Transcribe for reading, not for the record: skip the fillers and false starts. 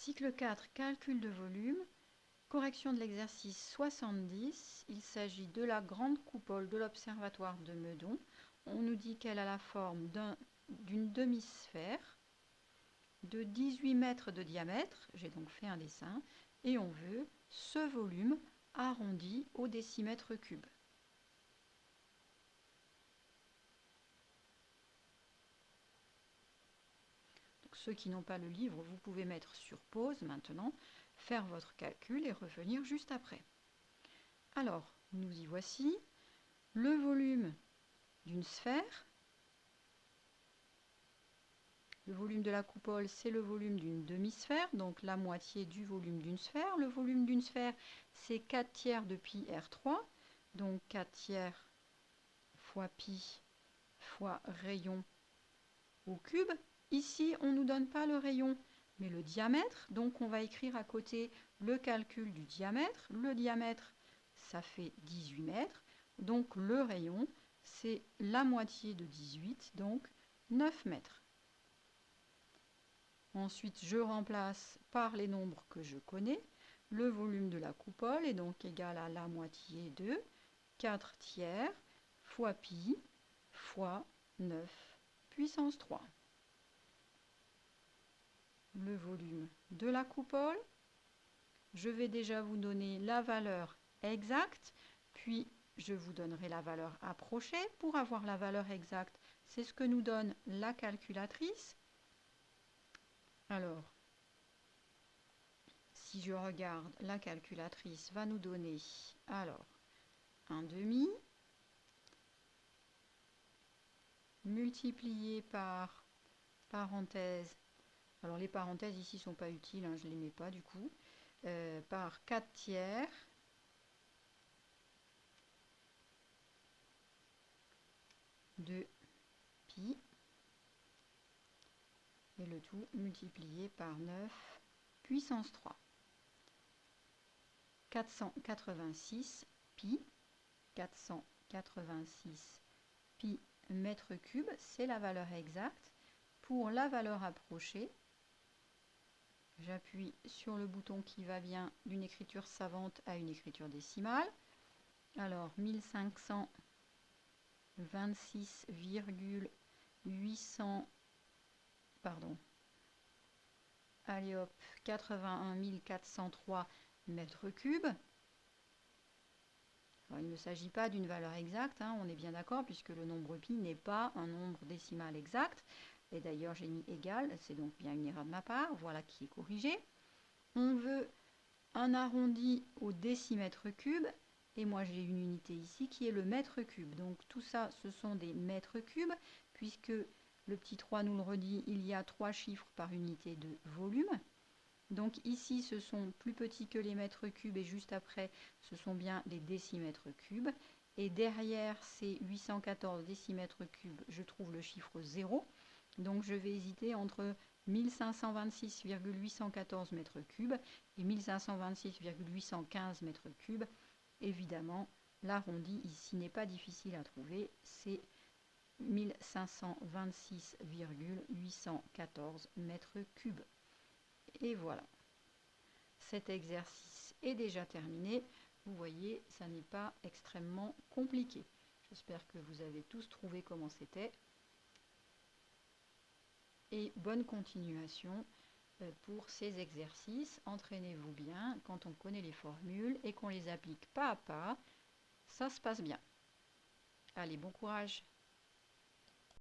Cycle 4, calcul de volume, correction de l'exercice 70. Il s'agit de la grande coupole de l'observatoire de Meudon. On nous dit qu'elle a la forme d'une demi-sphère de 18 mètres de diamètre. J'ai donc fait un dessin. Et on veut ce volume arrondi au décimètre cube. Ceux qui n'ont pas le livre, vous pouvez mettre sur pause maintenant, faire votre calcul et revenir juste après. Alors, nous y voici. Le volume d'une sphère. Le volume de la coupole, c'est le volume d'une demi-sphère, donc la moitié du volume d'une sphère. Le volume d'une sphère, c'est 4 tiers de pi R3, donc 4 tiers fois pi fois rayon au cube. Ici, on ne nous donne pas le rayon, mais le diamètre. Donc, on va écrire à côté le calcul du diamètre. Le diamètre, ça fait 18 mètres. Donc, le rayon, c'est la moitié de 18, donc 9 mètres. Ensuite, je remplace par les nombres que je connais. Le volume de la coupole est donc égal à la moitié de 4 tiers fois pi fois 9 puissance 3. Le volume de la coupole. Je vais déjà vous donner la valeur exacte, puis je vous donnerai la valeur approchée. Pour avoir la valeur exacte, c'est ce que nous donne la calculatrice. Alors, si je regarde, la calculatrice va nous donner alors un demi multiplié par parenthèse. Alors les parenthèses ici sont pas utiles, hein, je ne les mets pas du coup. Par 4 tiers de pi et le tout multiplié par 9 puissance 3. 486 pi, 486 pi mètre cube, c'est la valeur exacte. Pour la valeur approchée, j'appuie sur le bouton qui va bien d'une écriture savante à une écriture décimale. Alors 1526,800, pardon, allez hop, 81 403 mètres cubes. Alors, il ne s'agit pas d'une valeur exacte, hein, on est bien d'accord, puisque le nombre pi n'est pas un nombre décimal exact. Et d'ailleurs, j'ai mis égal, c'est donc bien une erreur de ma part, voilà qui est corrigé. On veut un arrondi au décimètre cube, et moi j'ai une unité ici qui est le mètre cube. Donc tout ça, ce sont des mètres cubes, puisque le petit 3 nous le redit, il y a 3 chiffres par unité de volume. Donc ici, ce sont plus petits que les mètres cubes, et juste après, ce sont bien les décimètres cubes. Et derrière ces 814 décimètres cubes, je trouve le chiffre 0. Donc je vais hésiter entre 1526,814 mètres cubes et 1526,815 mètres cubes. Évidemment, l'arrondi ici n'est pas difficile à trouver, c'est 1526,814 mètres cubes. Et voilà, cet exercice est déjà terminé. Vous voyez, ça n'est pas extrêmement compliqué. J'espère que vous avez tous trouvé comment c'était. Et bonne continuation pour ces exercices. Entraînez-vous bien quand on connaît les formules et qu'on les applique pas à pas. Ça se passe bien. Allez, bon courage!